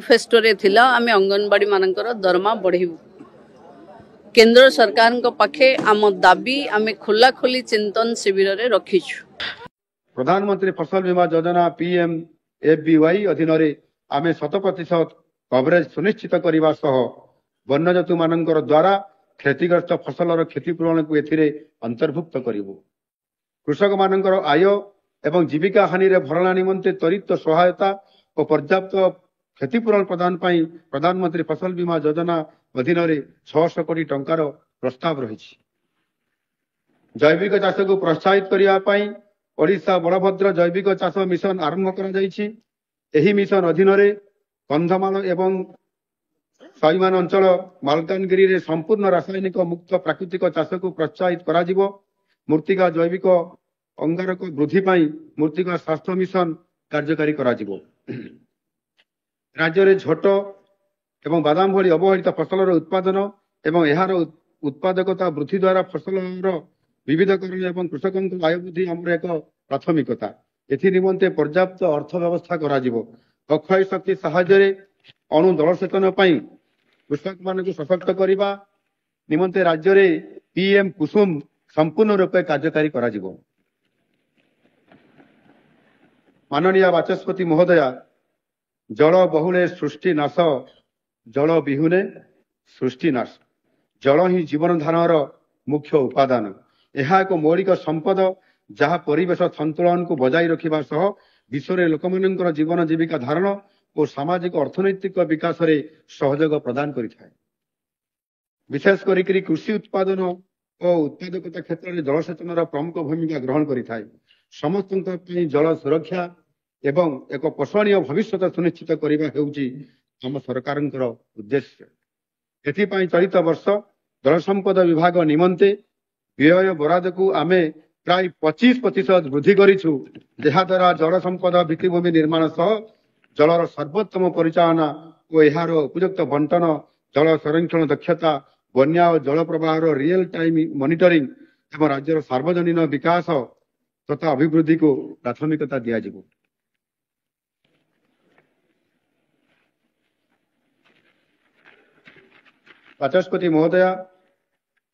Manifesto थिला आमे अंगनवाड़ी मानकर दरमा बढ़ेबू। केंद्र सरकार पाखे आम दाबी आमे खोला खोली चिंतन शिविर रे रखीछु। प्रधानमंत्री फसल बीमा योजना PMFBY अधीन आमे 100% कवरेज सुनिश्चित करने सह वन्यजतु मानकर द्वारा क्षतिग्रस्त फसलर क्षतिपूरण को एथिरे अंतर्भुक्त करिवु। कृषक मानकर आय एवं जीविका हानि रे भरणा निमंते त्वरित सहायता और पर्याप्त क्षतिपूरण प्रदान पाई प्रधानमंत्री फसल बीमा योजना अधीन 600 कोटी टंकार प्रस्ताव रही। जैविक चाष को प्रोत्साहित करने ओडिशा बलभद्र जैविक चाष मिशन आरंभ कर मिशन अधीन कंधमाल एवं सईमान अंचल मालकानगिरी रे संपूर्ण रासायनिक मुक्त प्राकृतिक चाष को प्रोत्साहित करा जिवो। मूर्तिका जैविक अंगारक वृद्धि पाई मूर्तिका स्वास्थ्य मिशन कार्यकारी करा जिवो। राज्य में झोट एवं बादाम भली अवहेलित फसलर उत्पादन एवं यार उत्पादकता वृद्धि द्वारा फसलर विविधकरण एवं कृषकों आय वृद्धि आमर एक प्राथमिकता। एथि निमंते पर्याप्त अर्थ व्यवस्था करा जिवो। अक्षय शक्ति साहाय्य अणु जलसेचन पाई कृषक मान सशक्त करने निमंते राज्य में PM कुसुम संपूर्ण रूपे कार्यकारी करा जिवो। माननीय बाचस्पति महोदया, जल बहुले सृष्टि नाश, जल विहुने सृष्टि नाश। जल ही जीवन धारण मुख्य उपादान। यह एक मौलिक संपद जहाँ परिवेश संतुलन को बजाय रखा सह विश्व में लोक जीवन जीविका धारण और सामाजिक अर्थनैतिक विकास रे सहयोग प्रदान करिथाय। विशेषकर कृषि उत्पादन और उत्पादकता क्षेत्र में जलसेचन प्रमुख भूमिका ग्रहण करिथाय। समस्त जल सुरक्षा एवं एक पोषणीय भविष्य सुनिश्चित करने हेउची आम सरकार उद्देश्य। एथिपाई चलित वर्ष जल संपद विभाग निमंते व्यय बराद को आमे प्राय 25% वृद्धि करिछु, जहा द्वारा जल संपद भित्तिभूमि निर्माण सह जलर सर्वोत्तम परिचालना और यार उपयुक्त बंटन, जल संरक्षण दक्षता, बन्या और जल प्रवाह रियल टाइम मॉनिटरिंग एवं राज्यर सार्वजनीन विकास तथा अभिवृद्धि को प्राथमिकता दिया जिवो। बाचस्पति महोदया,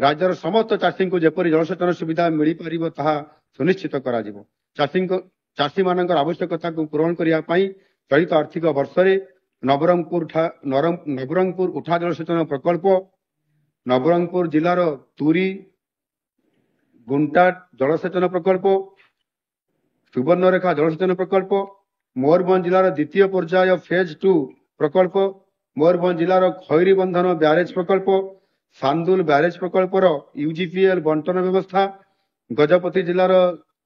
राज्यर समस्त चाषी को जेपरी जलसेचन सुविधा मिल पार ताहा सुनिश्चित करा जिवो। चाषी मानकर आवश्यकता को पूरण करने चलित आर्थिक वर्ष नवरंगपुर उठा जलसेचन प्रकल्प, नवरंगपुर जिलार तुरी गुंटा जलसेचन प्रकल्प, सुवर्णरेखा जलसेचन प्रकल्प, मयूरभंज जिलार द्वितीय पर्याय फेज 2 प्रकल्प, मयूरभंज जिलार खैरी बंधन ब्यारेज प्रकल्प, सांदुल ब्यारेज प्रकल्पर UGPL बंटन व्यवस्था, गजपति जिलार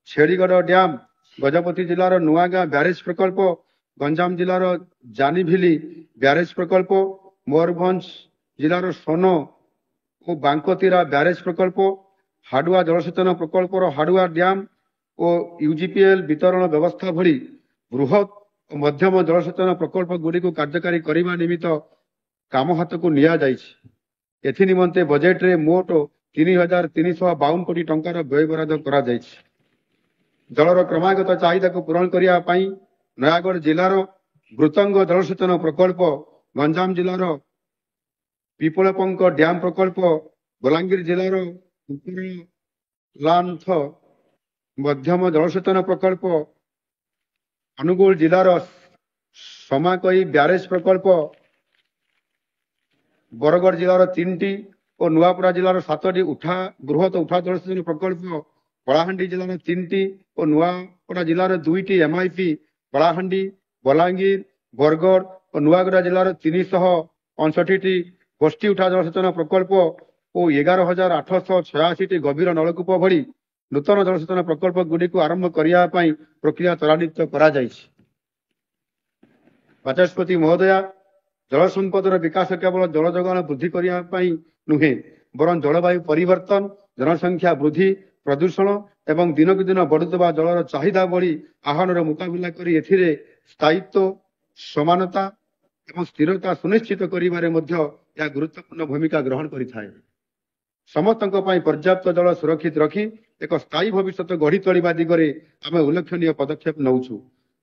छेड़ीगढ़ डैम, गजपति जिलार नुआगां ब्यारेज प्रकल्प, गंजाम जिलार जानीभिली ब्यारेज प्रकल्प, मयूरभंज जिलार सोनो और बांकोतीरा ब्यारेज प्रकल्प, हाडुआ जलसेचन प्रकल्पर हाडुआ डैम और UGPL वितरण व्यवस्था भली बृहत और मध्यम जलसेचन प्रकल्प गुड़ी को कार्यकारी करने निमित्त काम हाथ को निया जाइछि। एथि निमंते बजेट रे मोट 3352 कोटी टंकार व्यय बराद करा जाइछि। जलर क्रमागत चाहिदा को पूरण करिया पाई नयागढ़ जिलार मृतंग जलसेचन प्रकल्प, गंजाम जिलार पिपलपंक डैम प्रकल्प, बलांगीर जिलार लांथ मध्यम जलसेचन प्रकल्प, अनुगुल जिलार समाकई ब्यारेज प्रकल्प, बरगढ़ जिलार 3टी और नुआपड़ा जिलार 7टी बृहत उठा जलसेचन प्रकल्प, कलाहांडी जिलार 3टी और नुआपड़ा जिलार 2टी MIP, कलाहांडी, बलांगीर, बरगढ़ और नुआगड़ा जिलार 365टी गोष्ठी उठा जलसेचन प्रकल्प और 11,886टी गभीर नलकूप भली नूतन जलसेचन प्रकल्प गुड़ी को आरंभ करने प्रक्रिया त्वरान्वित करा जाइछि। बाचस्पति महोदया, जल संपदर विकास केवल जल जोगान वृद्धि करने नुहे बरं जलवायु परिवर्तन, जनसंख्या वृद्धि, प्रदूषण एवं दिनक दिन बढ़ुवा जलर चाहिदा बढ़ी आह्वान मुकाबला करी एथिरे स्थायित्व, समानता एवं स्थिरता सुनिश्चित करिबारे मध्य यह गुरुत्वपूर्ण भूमिका ग्रहण करिथाय। समस्तक पई पर्याप्त जल सुरक्षित रखी एक स्थायी भविष्य गढ़ी तोलिबा दिगरे आमे उल्लेखनीय पदक्षेप नौछु।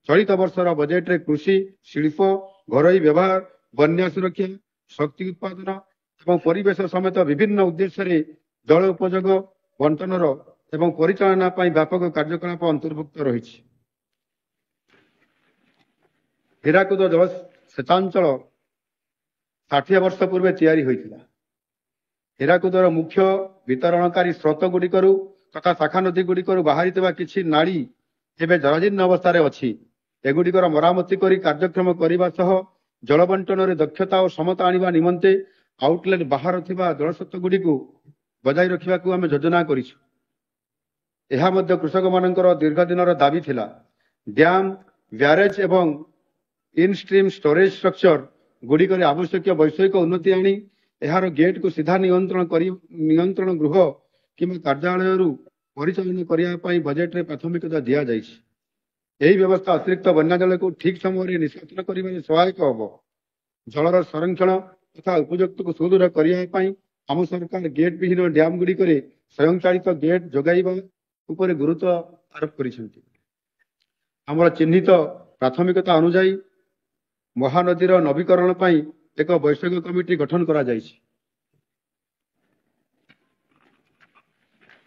चलित वर्षर बजेट रे कृषि शिल्प घरोई व्यवहार बन्या सुरक्षा शक्ति उत्पादन एवं परिवेश समेत विभिन्न उद्देश्य रे जल उपयोग बंटनर एवं परिचालना ପାଇଁ व्यापक कार्यकलाप अंतर्भुक्त रही। हीराकुद जलसेचांचल 60 वर्ष पूर्व तैयारी होइतिला। हीराकुदर मुख्य वितरणकारी स्रोत गुड़िकरू तथा शाखा नदी गुड़िकरू बाहरी किछि नाली एवं जराजीर्ण अवस्था अच्छी। एगुड़िकर मरामती करी कार्यक्रम करने सह जल बंटन दक्षता और समता आनिबा निमंते आउटलेट बाहर थिबा जलस्रोत गुड़िकू बजाय रखा आम योजना करिछु। एहा मध्य कृषक मानकर दीर्घ दिनर दाबी थिला। डैम ब्यारेज एवं इन स्ट्रीम स्टोरेज स्ट्रक्चर गुड़िकर आवश्यक वैषयिक उन्नति आनी एहार गेट को सीधा नियंत्रण गृह किंवा कार्यालय परिचालन करने बजेट रे प्राथमिकता दिया जाइछि। यही व्यवस्था अतिरिक्त बन्या जल को ठीक समय निष्कासन कर सहायक हम। जलर संरक्षण तथा उपयुक्त को सुदृढ़ करने आम सरकार गेट विहीन डैम गुड़िक स्वयंचालित गेट जोगाइबा उपर गुरुत्व आरोप करिसेंति। आमर चिन्हित प्राथमिकता अनुसार महानदीर नवीकरण पर एक वैषयिक कमिटी गठन करा जाइछि।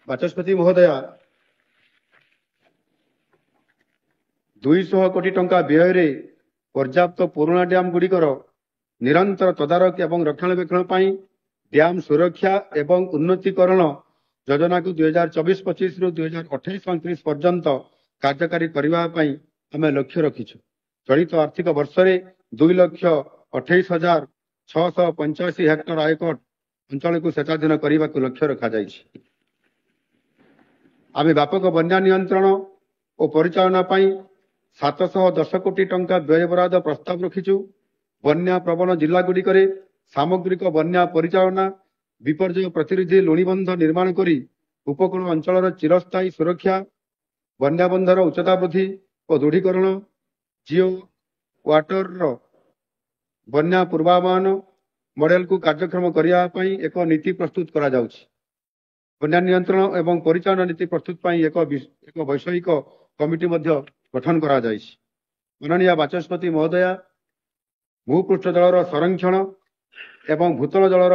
बाचस्पति महोदया 200 कोटी टंका व्यय रे पर्याप्त पुराना डैम गुड़िकर निरंतर तदारक एवं रक्षणाबेक्षण पर डैम सुरक्षा एवं उन्नतीकरण योजना को 2024-25 रु 2028-29 पर्यंत कार्यकारी करने आम लक्ष्य रखीछु। चलित आर्थिक वर्ष रे 2,28,685 हेक्टर आयकट अंचल को सेचाधीन करने को लक्ष्य रखा जाइछि। आम व्यापक बन्या नियंत्रण और परिचालना 710 कोटी टंका व्यय बराद प्रस्ताव रखीछु। बन्या प्रवण जिला गुड़िक सामग्रिक बन्या परिचालना विपर्यय प्रतिरोधी लुणीबंध निर्माण करी उपकूल अंचल चिरस्थायी सुरक्षा बन्या बंधर उच्चता वृद्धि और दृढ़ीकरण जिओ वाटर बन्या पूर्वानुमान मॉडल को कार्यक्रम करने एक नीति प्रस्तुत करा जाउछि। बन्या नियंत्रण एवं परिचालन नीति प्रस्तुत पर एक वैषयिक कमिटी गठन करा जाइछि। माननीय बाचस्पति महोदया भूपृष्ठ जलर संरक्षण एवं भूतल जलर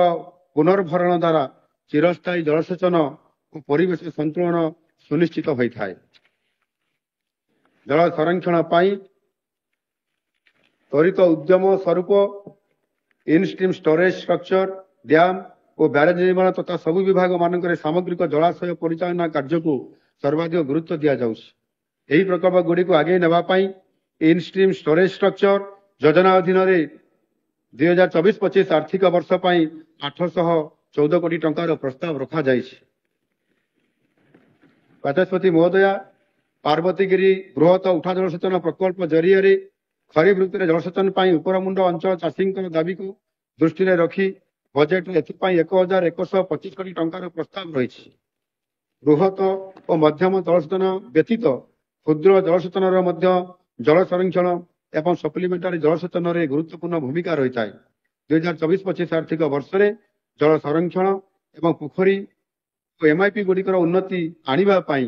पुनर्भरण द्वारा चिरस्थायी जलसेचन और परिवेश संतुलन सुनिश्चित होता है। जल संरक्षण पर त्वरित उद्यम स्वरूप इन स्ट्रीम स्टोरेज स्ट्रक्चर डैम और ब्यारेज निर्माण तथा सबु विभाग मानक सामग्रिक जलाशय परिचालना कार्य को सर्वाधिक गुरुत्व दि जाउछि। यही प्रकल्प गुड़ी को आगे नापी इन स्ट्रीम स्टोरेज स्ट्रक्चर योजना अधीन 2024-25 आर्थिक वर्ष पर 814 कोटी टंकार प्रस्ताव रखा जाइछि। बाचस्पति महोदया पार्वतीगिरी बृहत उठा जलसेचन प्रकल्प जरिए खरीफ ऋतु में जलसेचन उपरमुंड अंचल चाषी दाबी को दृष्टि में रखी बजेट में 1,125 कोटी टंकार प्रस्ताव रही। बृहत और मध्यम जलसेचन व्यतीत क्षुद्र जलसेचन जल संरक्षण एवं सप्लीमेंटारी जलसेचन में गुरुत्वपूर्ण भूमिका रही है। 2024-25 आर्थिक वर्ष में जल संरक्षण एवं पोखरी और एमआईपी गुड़िकर उन्नति आने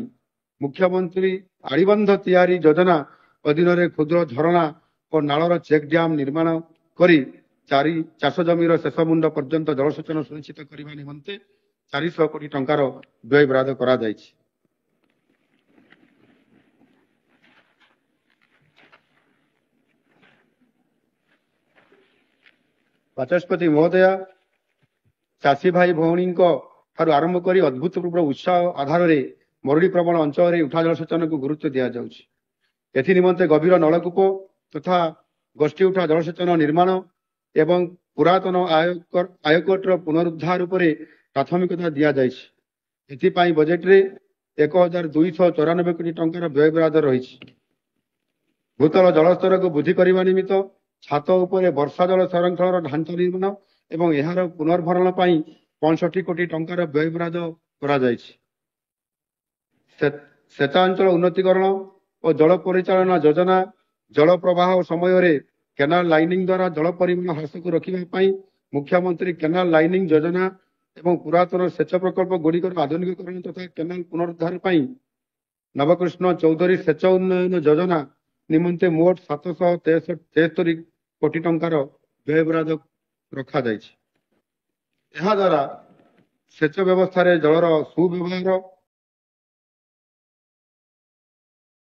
मुख्यमंत्री आड़ीबंध तैयारी योजना अधीन क्षुद्र झरणा और नालर चेक डैम निर्माण करी चाष जमीर शेष मुंड पर्यंत जलसेचन सुनिश्चित करने निमंते 400 कोटी टंकार व्यय बराद करा जाइछि। बाचस्पति महोदया चाषी भाई भौणी आरंभ कर अभूतपूर्व उत्साह आधार में मरुड़ी प्रवण अंचल उठा जलसेचन को गुरुत्व दि जाउछि। एथि निमंते गभीर नलकूप तथा गोष्ठी उठा जलसेचन निर्माण एवं पुरातन आयकटर पुनरुद्धार उपर प्राथमिकता दि जाइछि। एथिपाई बजेट रे 1,294 कोटी टंकार व्यय बराद रही। भूतल जलस्तर को वृद्धि करने निमित्त छात उपर वर्षा जल संरक्षण ढांचा निर्माण एवं यार पुनर्भरण 65 कोटी टंकार व्यय बराद करा जाइछि। सेचांचल उन्नतीकरण और जल परिचालना योजना जल प्रवाह समय केनाल लाइनिंग द्वारा जल परिमाण ह्रास को रखा मुख्यमंत्री केनाल लाइनिंग योजना एवं पुरातन सेच प्रकल्प गुड़िकर आधुनिकीकरण तथा केनाल पुनरुद्धार नवकृष्ण चौधरी सेच उन्नयन योजना ନିମନ୍ତେ ମୋଟ 773 କୋଟି ଟଙ୍କାର ବ୍ୟୟବରାଦ ରଖାଯାଇଛି। ଏହା ଦ୍ୱାରା ସେଚ ବ୍ୟବସ୍ଥାରେ ଜଳର ସୁବ୍ୟବହାର